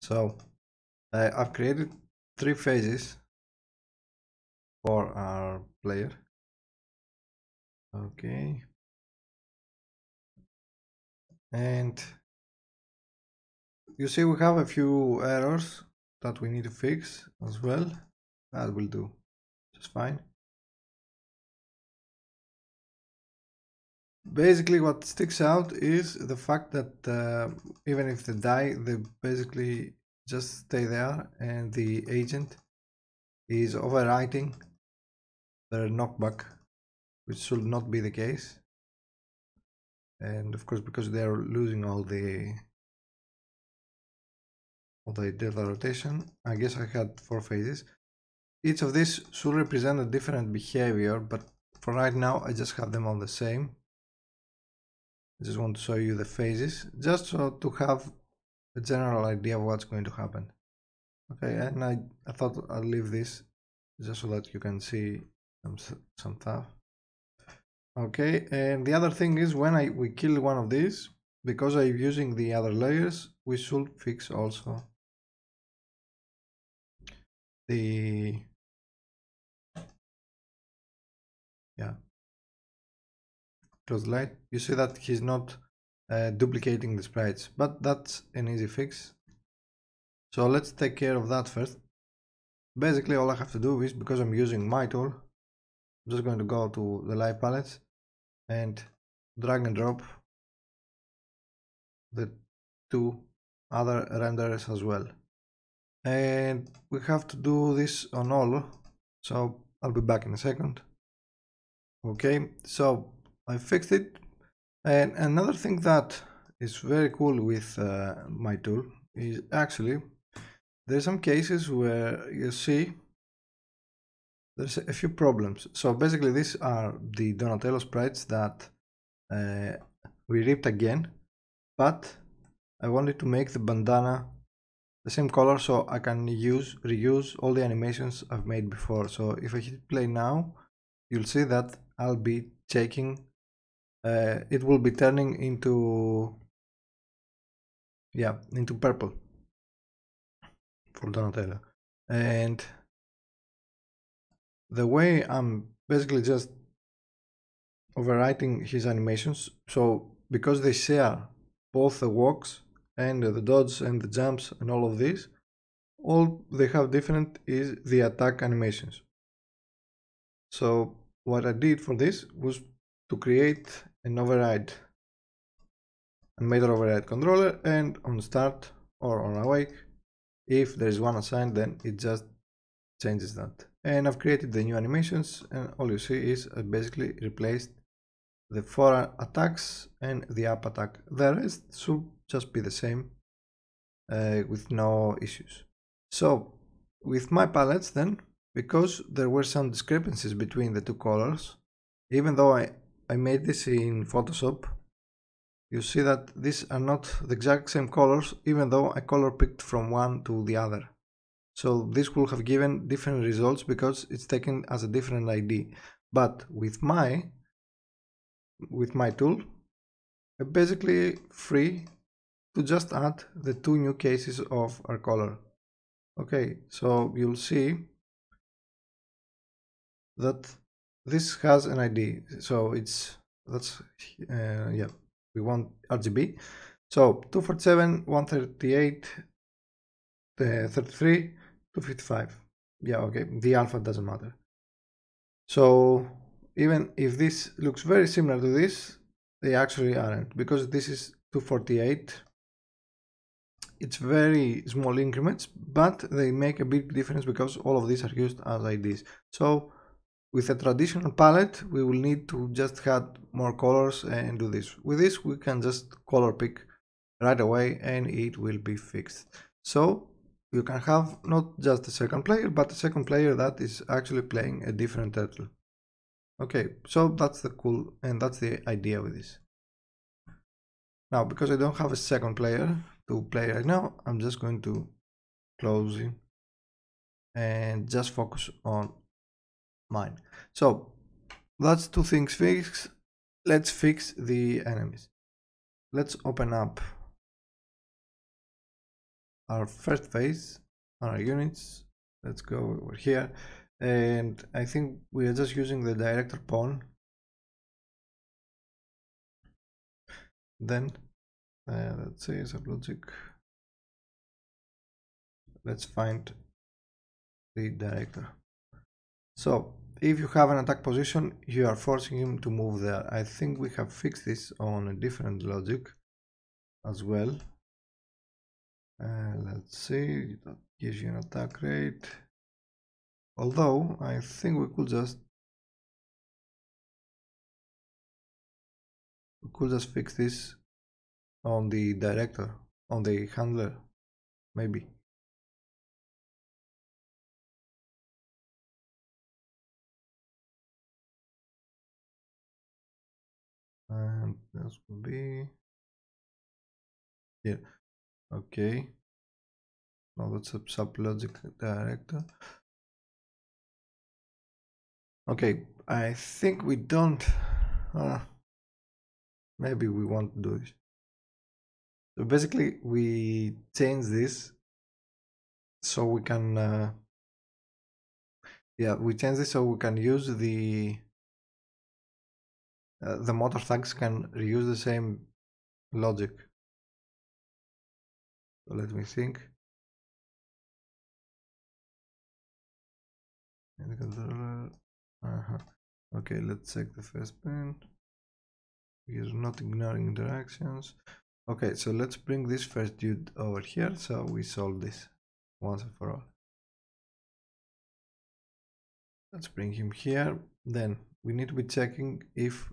So I've created 3 phases for our player. Okay, and you see we have a few errors that we need to fix as well. That will do just fine. Basically what sticks out is the fact that even if they die, they basically just stay there, and the agent is overwriting their knockback, which should not be the case. And of course, because they are losing all the delta rotation, I guess I had 4 phases. Each of these should represent a different behavior, but for right now I just have them all the same. I just want to show you the phases, just so to have a general idea of what's going to happen. Okay, and I thought I'll leave this just so that you can see some stuff. Okay, and the other thing is when we kill one of these, because I'm using the other layers, we should fix also the close light. You see that he's not duplicating the sprites, but that's an easy fix. So let's take care of that first. Basically all I have to do is, because I'm using my tool, I'm just going to go to the live palettes and drag and drop the 2 other renderers as well. And we have to do this on all, so I'll be back in a second. Okay, so I fixed it. And another thing that is very cool with my tool is actually there's some cases where you see there's a few problems. So basically these are the Donatello sprites that we ripped again, but I wanted to make the bandana the same color so I can reuse all the animations I've made before. So if I hit play now, you'll see that I'll be checking, it will be turning into purple for Donatello. And the way I'm basically just overwriting his animations, so because they share both the walks and the dodge and the jumps and all of these, all they have different is the attack animations. So what I did for this was to create an override, animator override controller, and on start or on awake, if there is one assigned, then it just changes that. And I've created the new animations, and all you see is I basically replaced the 4 attacks and the up attack. The rest should just be the same with no issues. So with my palettes then, because there were some discrepancies between the 2 colors, even though I made this in Photoshop, you see that these are not the exact same colors, even though I color picked from one to the other. So this will have given different results because it's taken as a different ID. But with my tool, I'm basically free to just add the 2 new cases of our color. Okay, so you'll see that this has an ID. So we want RGB. So 247, 138, 33, 255. Yeah, okay, the alpha doesn't matter. So even if this looks very similar to this, they actually aren't, because this is 248. It's very small increments, but they make a big difference because all of these are used as IDs. So with a traditional palette, we will need to just add more colors and do this. With this, we can just color pick right away and it will be fixed. So you can have not just a second player, but a second player that is actually playing a different turtle. Okay, so that's the cool, and that's the idea with this. Now, because I don't have a second player to play right now, I'm just going to close it and just focus on mine. So that's 2 things fixed. Let's fix the enemies. Let's open up our first phase on our units. Let's go over here, and I think we are just using the director pawn. Then let's say sublogic. Let's find the director. So if you have an attack position, you are forcing him to move there. I think we have fixed this on a different logic as well. Let's see, that gives you an attack rate. Although I think we could just fix this on the director, on the handler, maybe. And this will be here. Okay. Now that's a sublogic director. Okay, I think we don't. Maybe we want to do this. So basically, we change this so we can. Yeah, we change this so we can use the motor thugs can reuse the same logic. So let me think. And the controller. Okay, let's check the first pin. We're not ignoring interactions. Okay, so let's bring this first dude over here so we solve this once and for all. Let's bring him here. Then we need to be checking if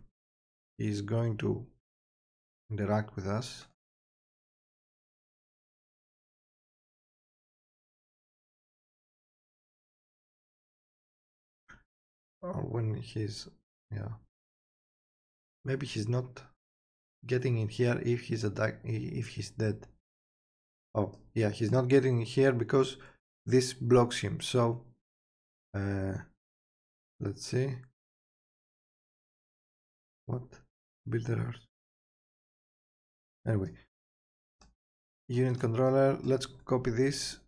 he's going to interact with us. Or when he's, yeah. Maybe he's not getting in here if he's dead. Oh, yeah, he's not getting in here because this blocks him. So let's see. What? Build errors. Anyway, unit controller, let's copy this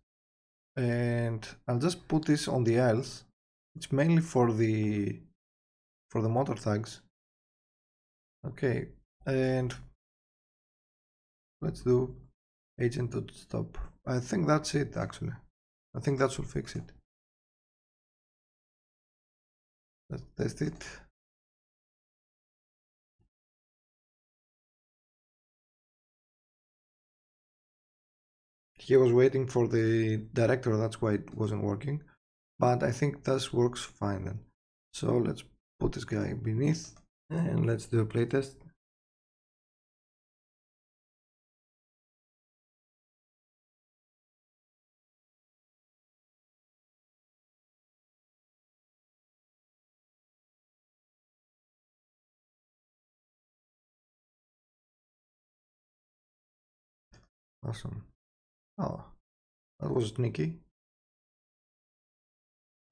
and I'll just put this on the else. It's mainly for the motor thugs. Okay, and let's do agent.stop. I think that's it actually. I think that should fix it. Let's test it. He was waiting for the director, that's why it wasn't working. But I think this works fine then. So let's put this guy beneath and let's do a playtest. Awesome. Oh, that was sneaky.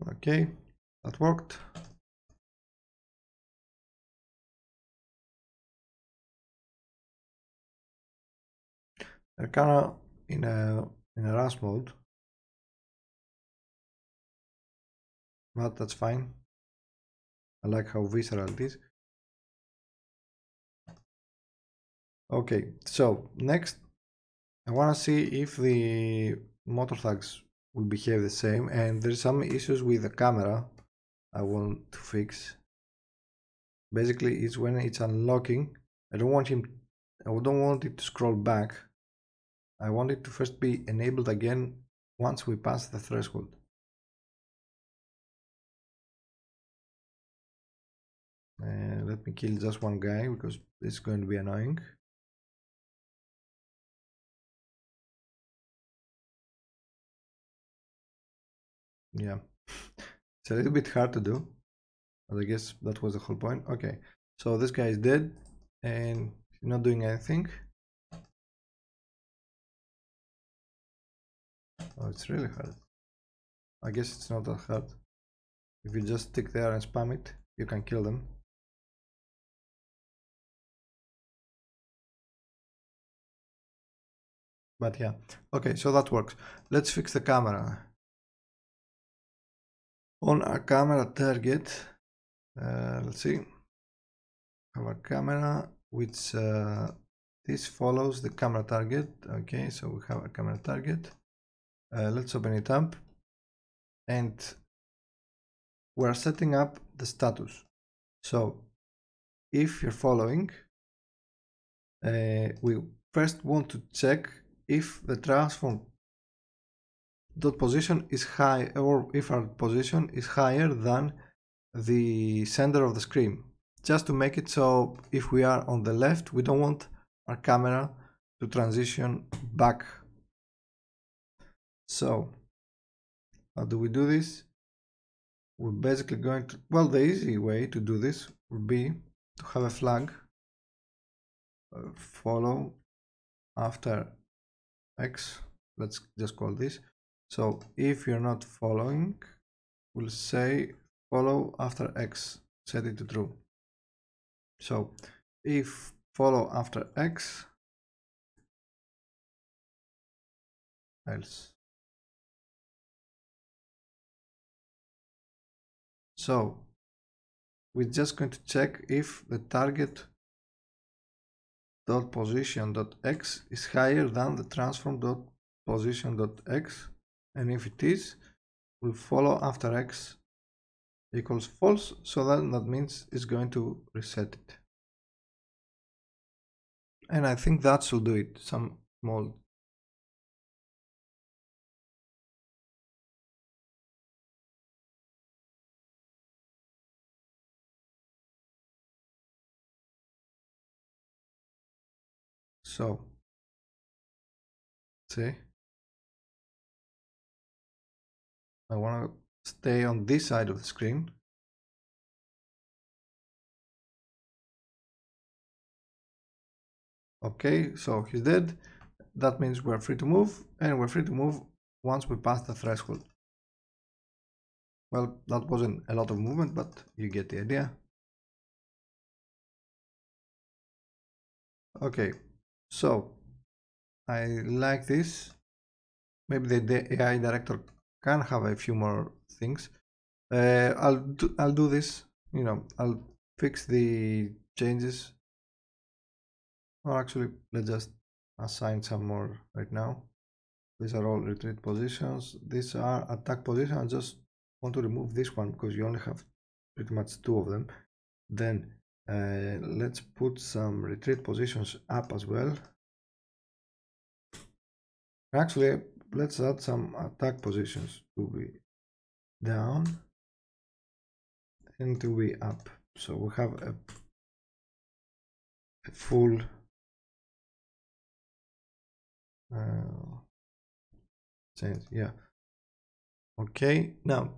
Okay, that worked. They're kinda in a rush mode, but that's fine. I like how visceral it is. Okay, so next I wanna see if the motor thugs will behave the same, and there's some issues with the camera I want to fix. Basically, it's when it's unlocking. I don't want it to scroll back. I want it to first be enabled again once we pass the threshold. Let me kill just one guy because this is going to be annoying. Yeah, it's a little bit hard to do, but I guess that was the whole point. Okay, so this guy is dead and he's not doing anything. Oh, it's really hard. I guess it's not that hard. If you just stick there and spam it, you can kill them. But yeah, okay, so that works. Let's fix the camera. On our camera target, let's see, our camera, which this follows the camera target. Okay, so we have a camera target. Let's open it up, and we're setting up the status. So if you're following, we first want to check if the transform dot position is high, or if our position is higher than the center of the screen, just to make it so if we are on the left, we don't want our camera to transition back. So how do we do this? We're basically going to, well, the easy way to do this would be to have a flag follow after X. Let's just call this. So if you're not following, we'll say follow after X, set it to true. So if follow after X, else. So we're just going to check if the target dot position dot x is higher than the transform dot position dot x, and if it is, we'll follow after x equals false, so that means it's going to reset it. And I think that should do it. Some small so see, I want to stay on this side of the screen. Okay, so he's dead. That means we're free to move, and we're free to move once we pass the threshold. Well, that wasn't a lot of movement, but you get the idea. Okay, so I like this. Maybe the AI director can have a few more things. I'll do this. You know, I'll fix the changes. Or actually, let's just assign some more right now. These are all retreat positions. These are attack positions. I just want to remove this one because you only have pretty much two of them. Then let's put some retreat positions up as well. Actually, let's add some attack positions to be down and to be up. So we have a full change. Yeah. Okay. Now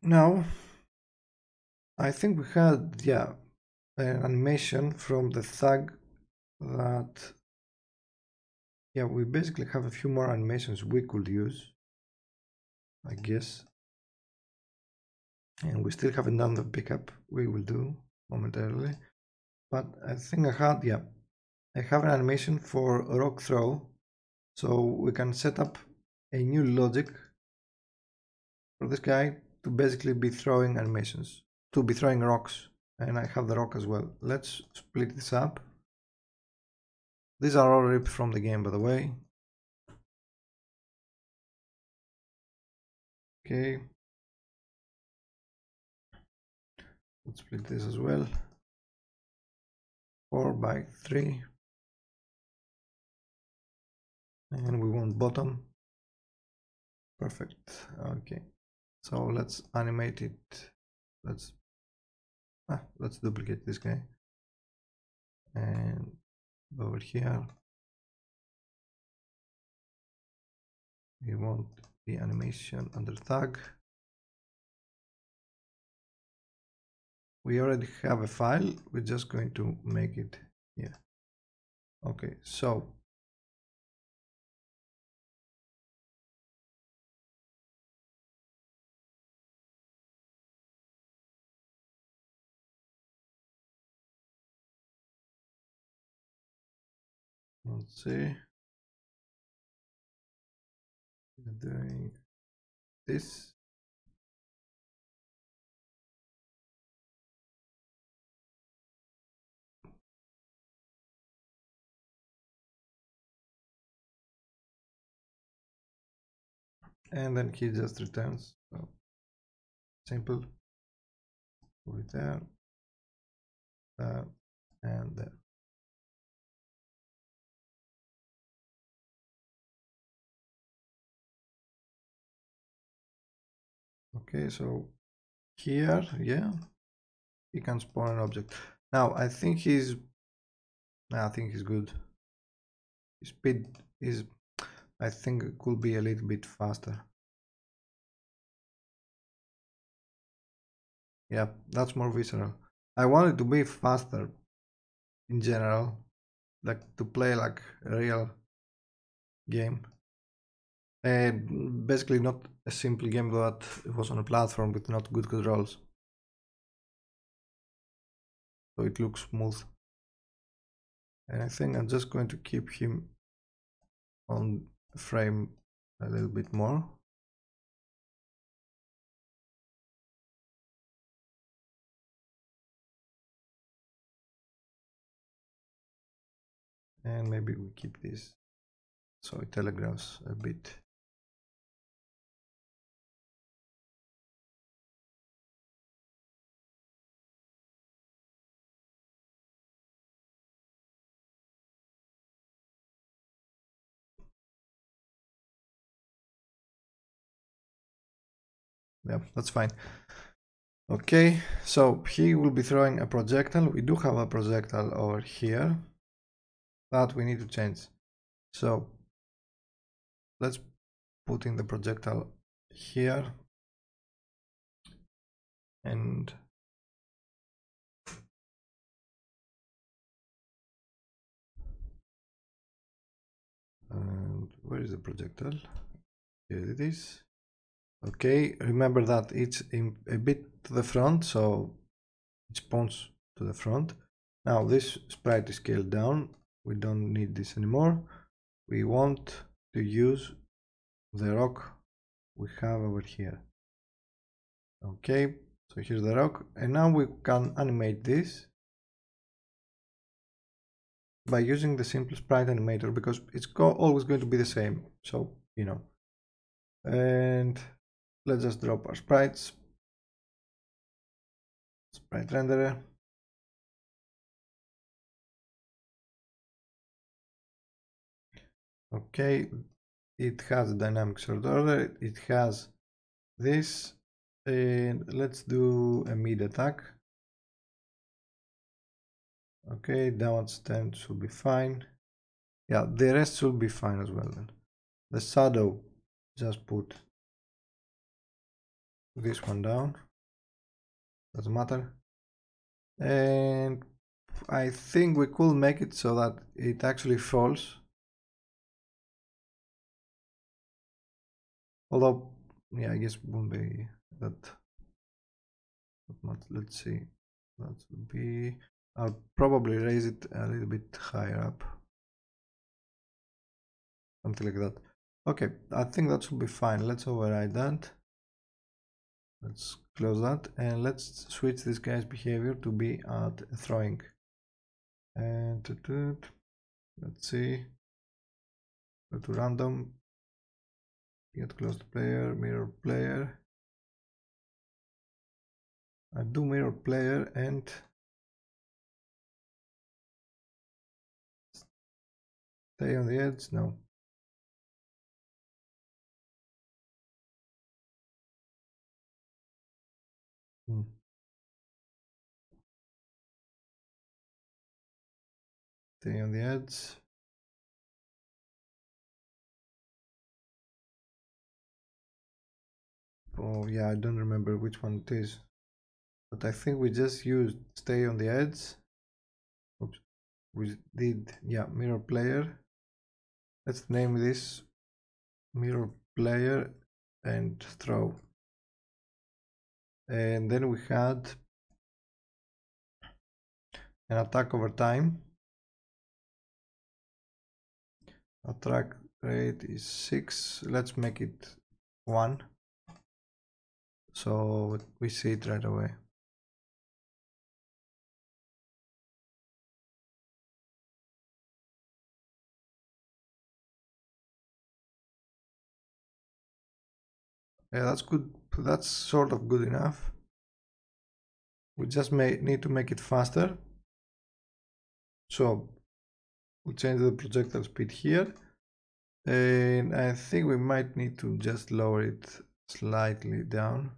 now I think we had, yeah, an animation from the thug that, yeah, we basically have a few more animations we could use, I guess. And we still haven't done the pickup. We will do momentarily. But I think I had, yeah, I have an animation for rock throw. So we can set up a new logic for this guy to basically be throwing animations, to be throwing rocks. And I have the rock as well. Let's split this up. These are all ripped from the game, by the way. Okay. Let's split this as well. 4 by 3. And we want bottom. Perfect. Okay. So let's animate it. Let's duplicate this guy. And over here, we want the animation under tag. we already have a file. We're just going to make it here. Okay, so let's see. We're doing this. And then he just returns. So simple. Put it there, and there. Okay, so here, yeah, he can spawn an object. Now I think he's good. His speed is, I think it could be a little bit faster. Yeah, that's more visceral. I want it to be faster in general, like to play like a real game. Basically not a simple game that was on a platform with not good controls. So it looks smooth. And I think I'm just going to keep him on frame a little bit more. And maybe we keep this so it telegraphs a bit. Yeah, that's fine. Okay, so he will be throwing a projectile. We do have a projectile over here that we need to change. So let's put in the projectile here and where is the projectile? Here it is. Okay, remember that it's a bit to the front, so it spawns to the front. Now this sprite is scaled down. We don't need this anymore. We want to use the rock we have over here. Okay, so here's the rock, and now we can animate this by using the simple sprite animator because it's always going to be the same. So, you know, and let's just drop our sprites, sprite renderer. Okay, it has a dynamic sort order, it has this, and let's do a mid attack. Okay, downward 10 should be fine. Yeah, the rest should be fine as well then. The shadow, just put this one down, doesn't matter. And I think we could make it so that it actually falls. Although, yeah, I guess it won't be that much. Let's see. That would be. I'll probably raise it a little bit higher up. Something like that. Okay, I think that should be fine. Let's override that. Let's close that and let's switch this guy's behavior to be at throwing. And let's see. Go to random. Get close to player, mirror player. I do mirror player and stay on the edge. No. Stay on the edge. Oh yeah, I don't remember which one it is. but I think we just used stay on the edge. Oops. We did, yeah, mirror player. Let's name this mirror player and throw. And then we had an attack over time. Attack rate is 6. Let's make it 1. So we see it right away. Yeah, that's good. That's sort of good enough. We just need to make it faster. So we'll change the projectile speed here. And I think we might need to just lower it slightly down.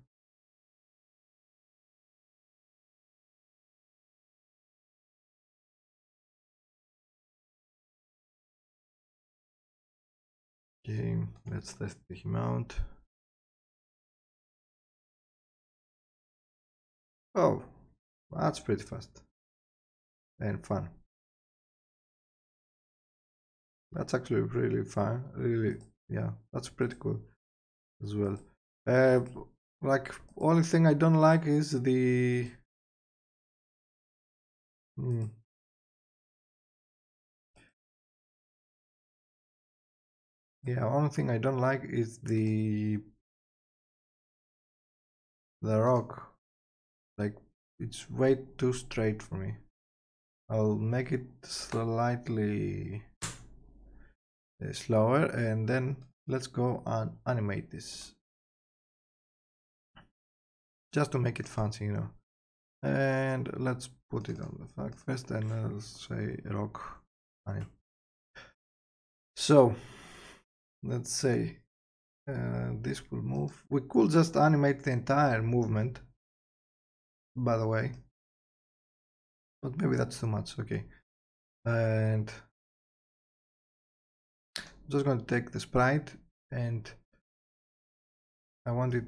Okay, let's test the mount. Oh, that's pretty fast and fun. That's actually really fun. Really, yeah, that's pretty cool as well. Like, only thing I don't like is the yeah, only thing I don't like is the rock. Like, it's way too straight for me. I'll make it slightly slower, and then let's go and animate this just to make it fancy, you know. And let's put it on the fact first, and I'll say rock anim. So let's say this will move. We could just animate the entire movement, by the way, but maybe that's too much. Okay, and I'm just going to take the sprite, and I want it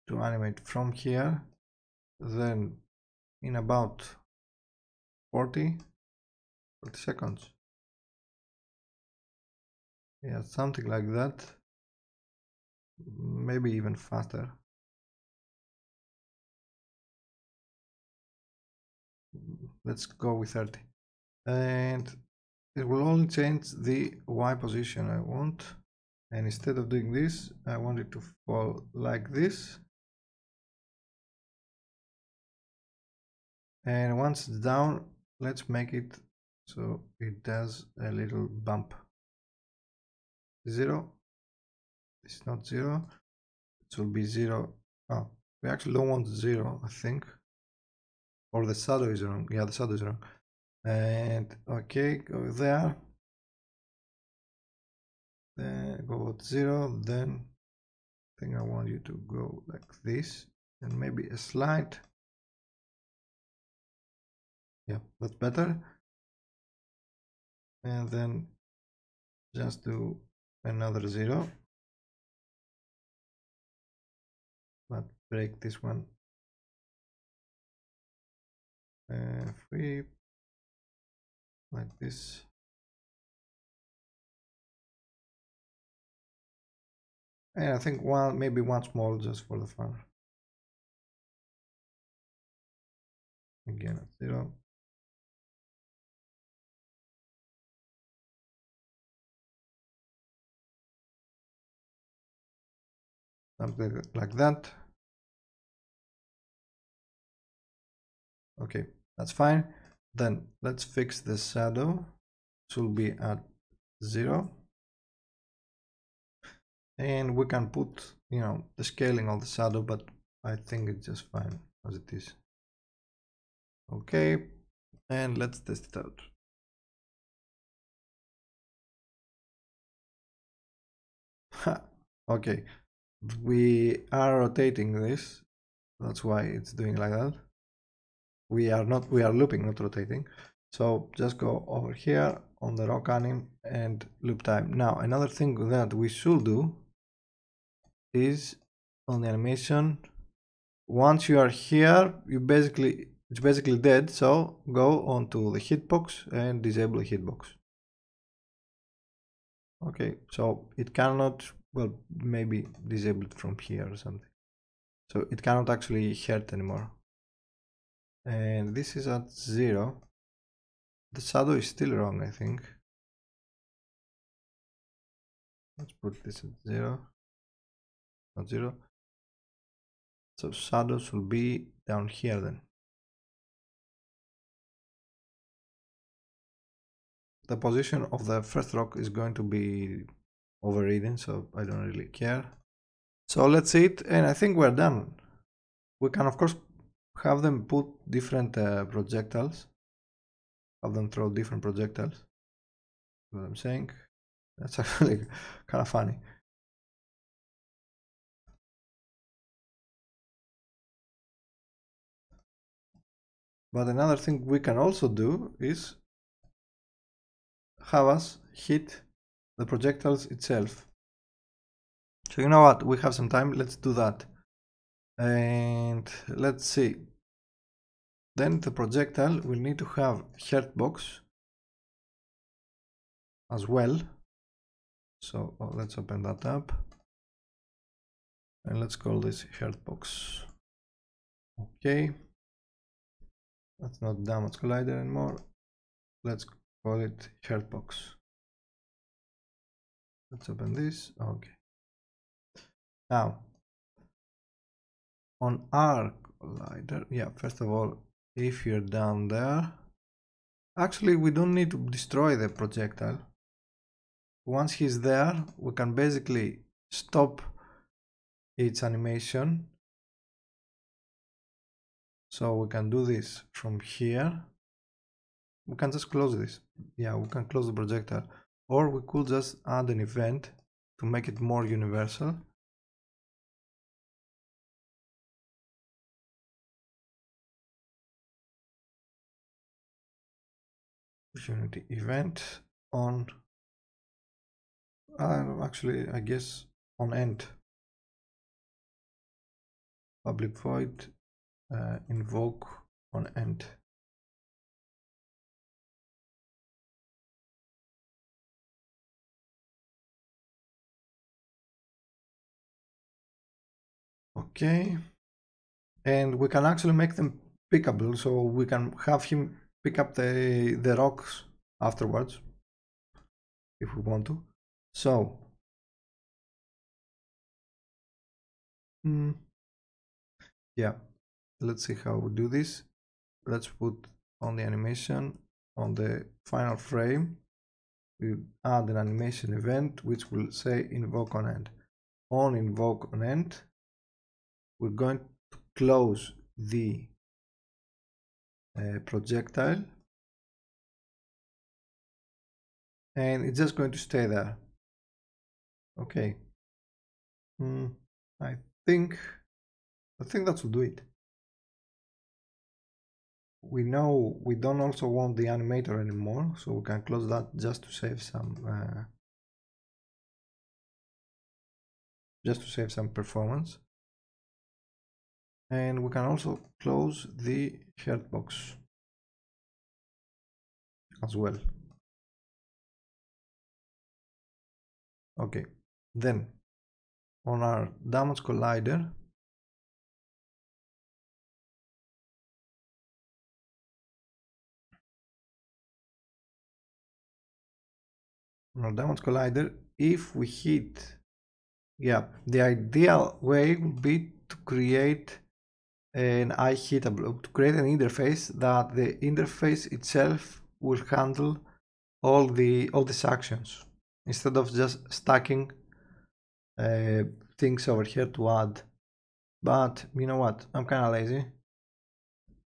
to animate from here, then in about 40 seconds. Yeah, something like that. Maybe even faster. Let's go with 30. And it will only change the Y position I want. And instead of doing this, I want it to fall like this. And once it's down, let's make it so it does a little bump. 0. It's not 0. It will be 0. Oh, we actually don't want 0, I think. Or the shadow is wrong. Yeah, the shadow is wrong. And okay, go there. Then go at 0. Then I think I want you to go like this, and maybe a slight. Yeah, that's better. And then just do another 0. But break this one. Free like this. And I think maybe one small just for the fun. Again at 0. Something like that. Okay, that's fine. Then let's fix the shadow. It will be at 0. And we can put, you know, the scaling on the shadow, but I think it's just fine as it is. Okay, and let's test it out. Okay, we are rotating this. That's why it's doing like that. We are looping, not rotating. So just go over here on the rock anim and loop time. Now, another thing that we should do is on the animation, once you are here, it's basically dead. So go onto the hitbox and disable the hitbox. Okay, so it cannot, well, maybe disable it from here or something. So it cannot actually hurt anymore. And this is at 0. The shadow is still wrong, I think. Let's put this at 0. Not 0. So shadows will be down here then. The position of the first rock is going to be overridden, so I don't really care. So let's see it, and I think we're done. We can of course have them put different projectiles, have them throw different projectiles. What I'm saying, that's actually kind of funny. But another thing we can also do is have us hit the projectiles itself. So you know what, we have some time, let's do that. And let's see. Then the projectile will need to have hurt box as well. So let's open that up. And let's call this hurt box. Okay. That's not damage collider anymore. Let's call it hurt box. Let's open this. Okay. Now, on our collider, yeah, first of all, if you're down there, actually we don't need to destroy the projectile. Once he's there, we can basically stop its animation. So we can do this from here. We can just close this. Yeah, we can close the projectile. Or we could just add an event to make it more universal. Unity event on, actually, I guess on end. Public void invoke on end. Okay, and we can actually make them pickable, so we can have him pick up the rocks afterwards if we want to. So yeah, let's see how we do this. Let's put on the animation on the final frame. We add an animation event which will say invoke on end. On invoke on end, we're going to close the projectile, and it's just going to stay there. Okay. I think that will do it. We know we don't also want the animator anymore, so we can close that just to save some performance. And we can also close the hurt box as well. Okay, then on our damage collider, if we hit, yeah, the ideal way would be to create an IHitable, to create an interface that the interface itself will handle all these actions instead of just stacking things over here to add. But you know what, I'm kind of lazy,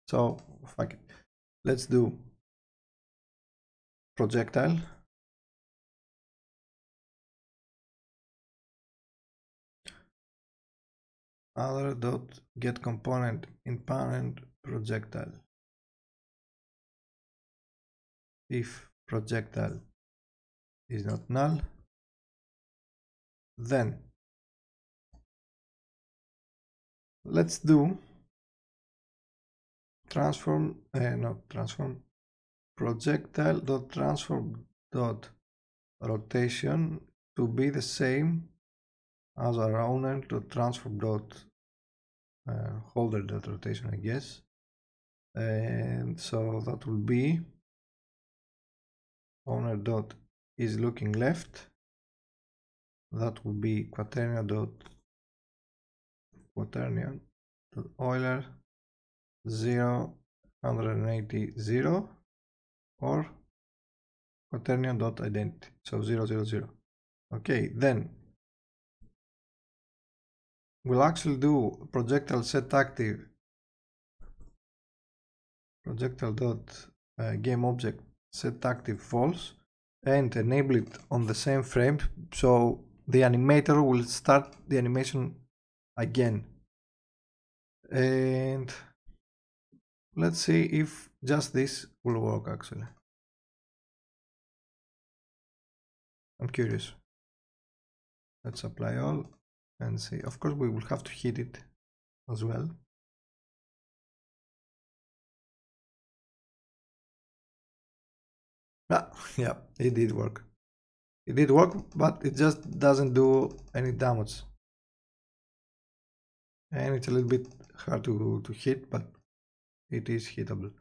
so fuck it. Let's do projectile, other dot get component in parent projectile. If projectile is not null, then let's do transform, not transform, projectile.transform.rotation to be the same as our owner.transform.holder.rotation, I guess. And so that will be owner dot is looking left. That will be quaternion dot Euler 0, 180, 0, or quaternion dot identity, so 0, 0, 0. Okay, then we'll actually do projectile set active projectile dot game object set active false and enable it on the same frame, so the animator will start the animation again. And let's see if just this will work actually. I'm curious. Let's apply all and see. Of course we will have to hit it as well. Yeah, it did work. It did work, but it just doesn't do any damage. And it's a little bit hard to hit, but it is hittable.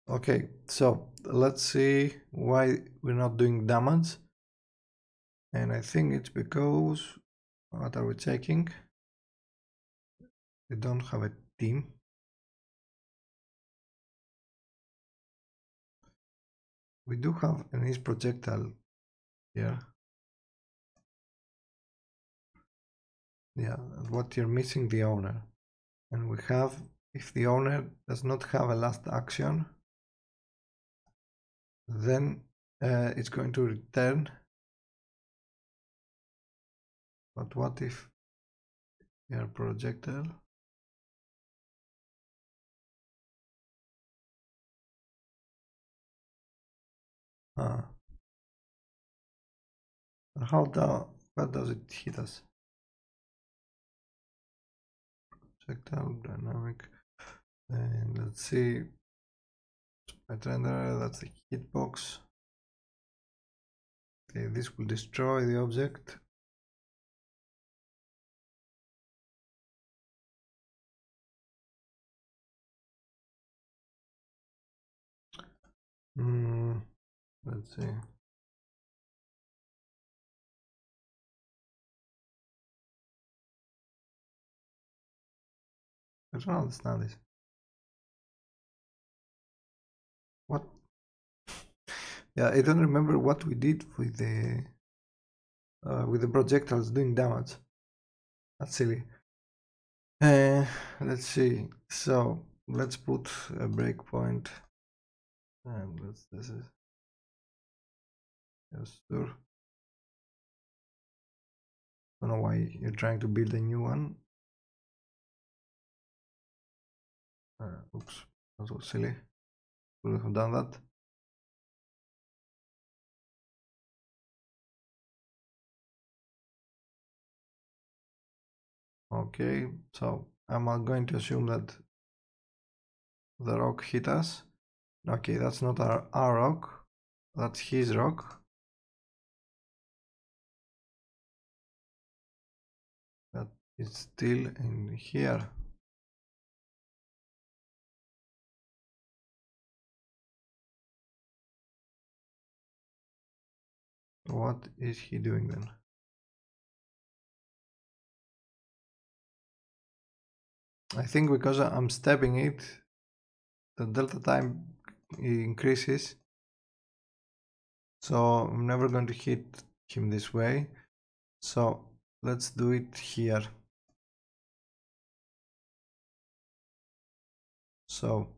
Okay, so let's see why we're not doing damage. And I think it's because, what are we checking? We don't have a team. We do have an is projectile here. Yeah, what you're missing, the owner. And we have, if the owner does not have a last action, then it's going to return. But what if your projectile? What does it hit us? Projectile dynamic, and let's see. Sprite renderer, that's the hitbox. Okay, this will destroy the object. Let's see. I don't understand this. What? Yeah, I don't remember what we did with the projectiles doing damage. That's silly. Let's see. So let's put a breakpoint, and this is yes, sure. I don't know why you're trying to build a new one. Oops, that was silly. Would have done that. Okay, so I'm going to assume that the rock hit us. Okay, that's not our rock, that's his rock. That is still in here. What is he doing then? I think because I'm stepping it, the delta time increases. So I'm never going to hit him this way. So let's do it here. So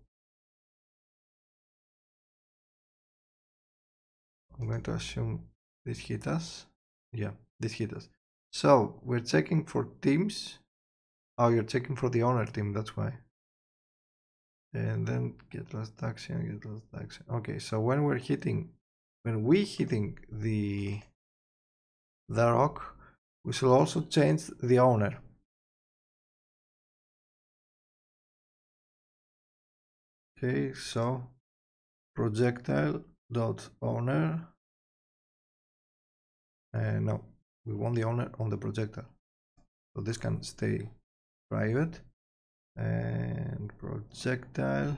I'm going to assume this hit us. Yeah, this hit us. So we're checking for teams. Oh, you're checking for the owner team, that's why. and then get last action, get last action. Okay, so when we hitting the rock, we should also change the owner. Okay, so projectile dot owner. No, we want the owner on the projectile, so this can stay private. And projectile.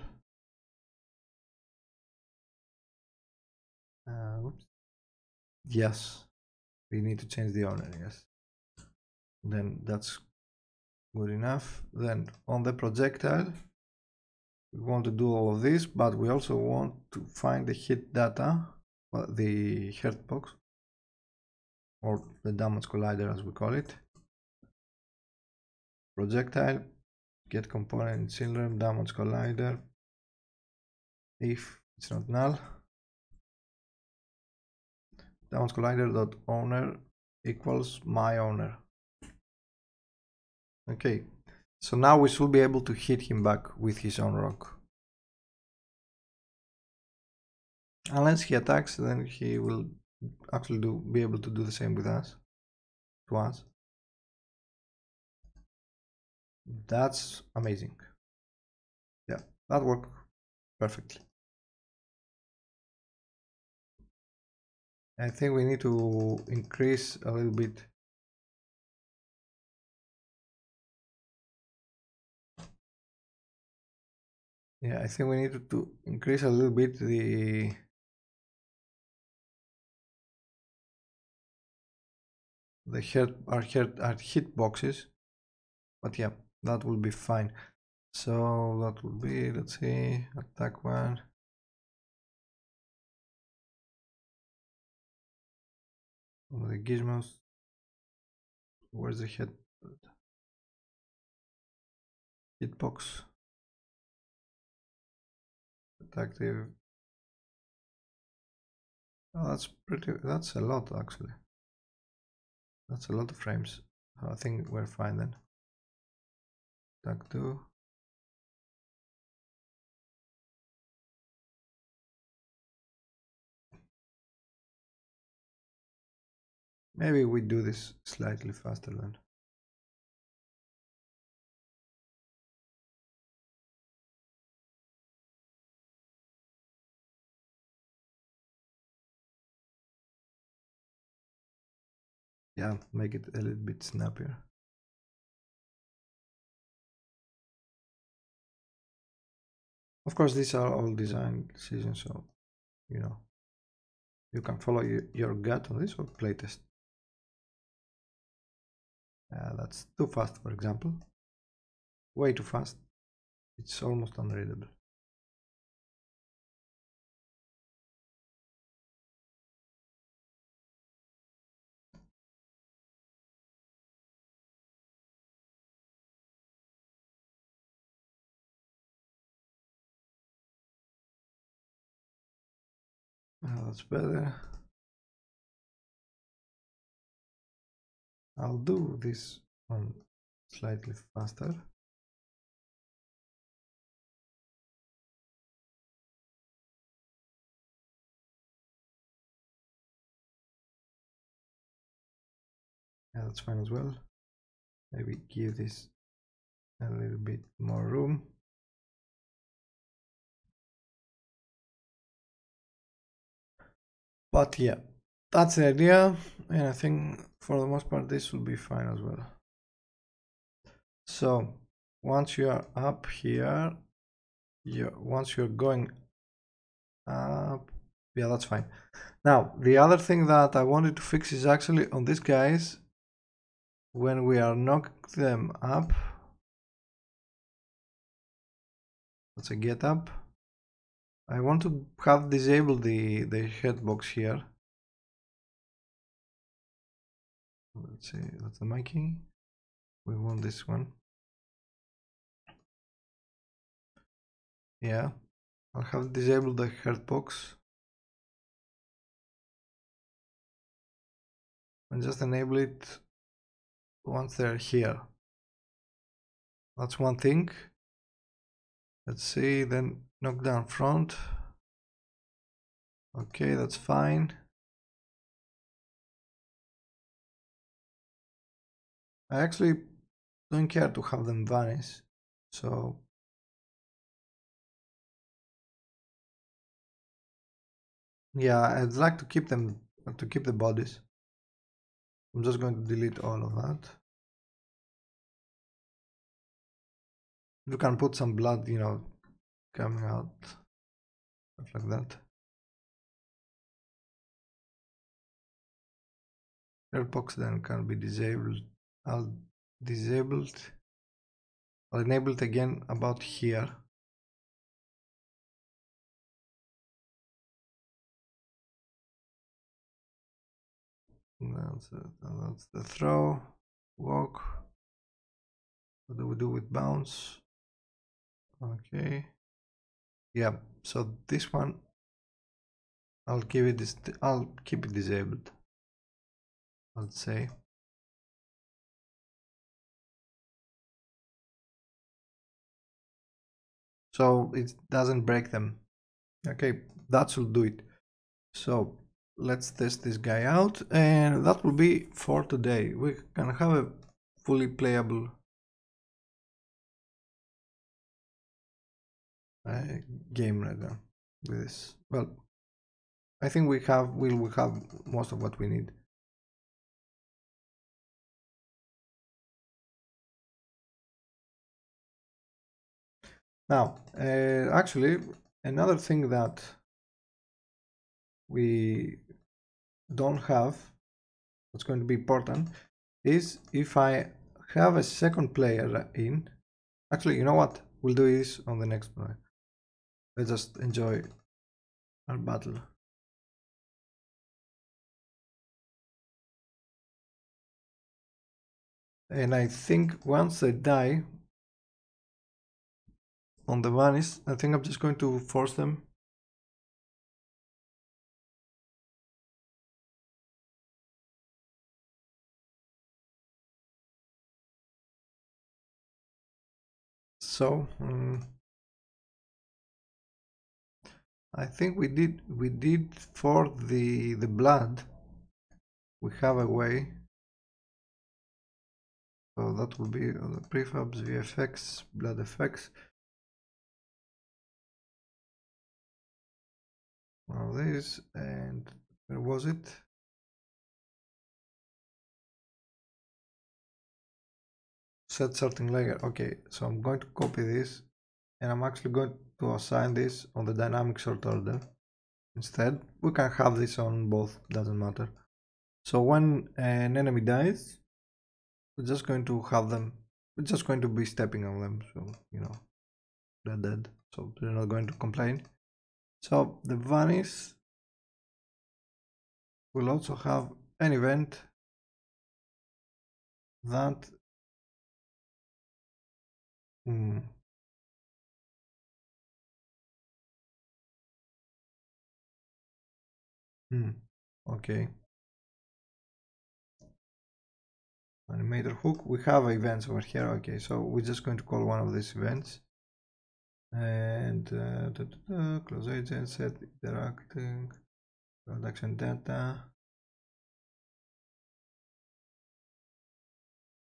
Oops. Yes, we need to change the owner. Yes, then that's good enough. Then on the projectile, we want to do all of this, but we also want to find the hit data, the hurt box, or the damage collider as we call it. Projectile, get component children, damage collider. If it's not null, damage collider dot owner equals my owner. Okay, so now we should be able to hit him back with his own rock. Unless he attacks, then he will actually be able to do the same with us. To us. That's amazing. Yeah, that worked perfectly. I think we need to increase a little bit. Yeah, I think we need to increase a little bit our hit boxes, but yeah, that will be fine. So that will be, let's see, attack one. The gizmos. Where's the hitbox? Active. Oh, that's a lot actually. That's a lot of frames. I think we're fine then. Attack 2. Maybe we do this slightly faster then. Yeah, make it a little bit snappier. Of course, these are all design decisions, so you know you can follow your gut on this or playtest. That's too fast, for example. Way too fast. It's almost unreadable. That's better. I'll do this one slightly faster. Yeah, that's fine as well. Maybe give this a little bit more room. But yeah, that's the idea, and I think for the most part this will be fine as well. So once you are up here, once you're going up, yeah, that's fine. Now the other thing that I wanted to fix is actually on these guys, when we are knocking them up. Let's say get up. I want to have disabled the head box here. Let's see, that's the miking. We want this one. Yeah, I'll have disabled the head box and just enable it once they're here. That's one thing. Let's see, then knock down front. Okay, that's fine. I actually don't care to have them vanish, so yeah, I'd like to keep them, to keep the bodies. I'm just going to delete all of that. You can put some blood, you know, coming out, stuff like that. Airbox then can be disabled. I'll enable it again about here. That's the throw, walk. What do we do with bounce? Okay. Yeah, so this one I'll keep it disabled. Let's say. So it doesn't break them. Okay, that should do it. So let's test this guy out, and that will be for today. We can have a fully playable game right now with this. Well, I think we have most of what we need. Now, actually, another thing that we don't have, what's going to be important, is if I have a second player in. Actually, you know what? We'll do this on the next one. Let's just enjoy our battle. And I think once they die on the vanish, I think I'm just going to force them. So I think we did for the blood. We have a way. So that will be on the prefabs, VFX, blood effects. One of these, and where was it? Set sorting layer. Okay, so I'm going to copy this, and I'm actually going to assign this on the dynamic sort order. Instead, we can have this on both, doesn't matter. So when an enemy dies, we're just going to have them, we're just going to be stepping on them, so you know, they're dead, so they're not going to complain. So the vanish will also have an event that okay, animator hook, we have events over here. Okay, so we're just going to call one of these events, and close agent, set interacting, production data.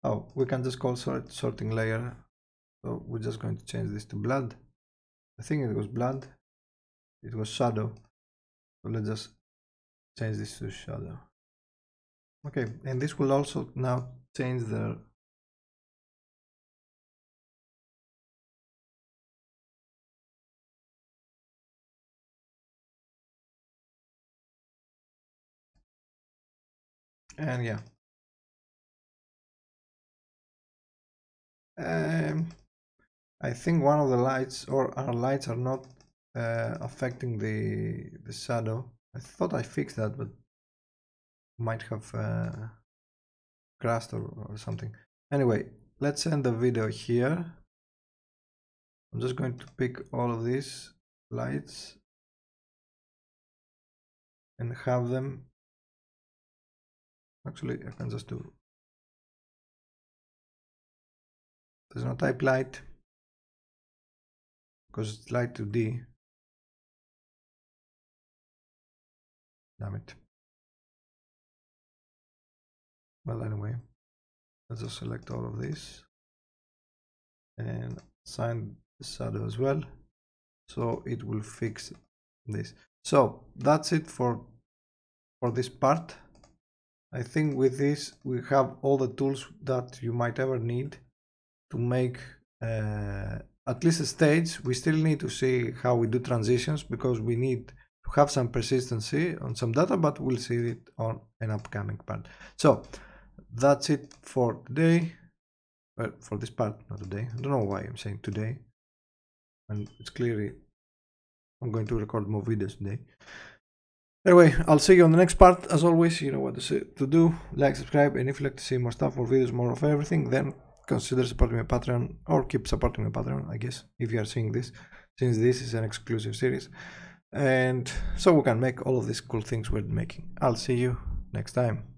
Oh, we can just call sorting layer. So we're just going to change this to blood. I think it was blood. It was shadow. So let's just change this to shadow. Okay, and this will also now change the and yeah. I think one of the lights, or our lights, are not affecting the shadow. I thought I fixed that, but might have crashed or something. Anyway, let's end the video here. I'm just going to pick all of these lights and have them. Actually, I can just do. There's no type light. because it's light 2D. Damn it. Well, anyway, let's just select all of this and assign the shadow as well, so it will fix this. So that's it for this part. I think with this we have all the tools that you might ever need to make at least a stage. We still need to see how we do transitions, because we need to have some persistency on some data, but we'll see it on an upcoming part. So that's it for today. Well, for this part, not today. I don't know why I'm saying today, and it's clearly I'm going to record more videos today. Anyway, I'll see you on the next part. As always, you know what to do. Like, subscribe, and if you'd like to see more stuff, more videos, more of everything, then consider supporting my Patreon, or keep supporting my Patreon, I guess, if you are seeing this, since this is an exclusive series. And so we can make all of these cool things we're making. I'll see you next time.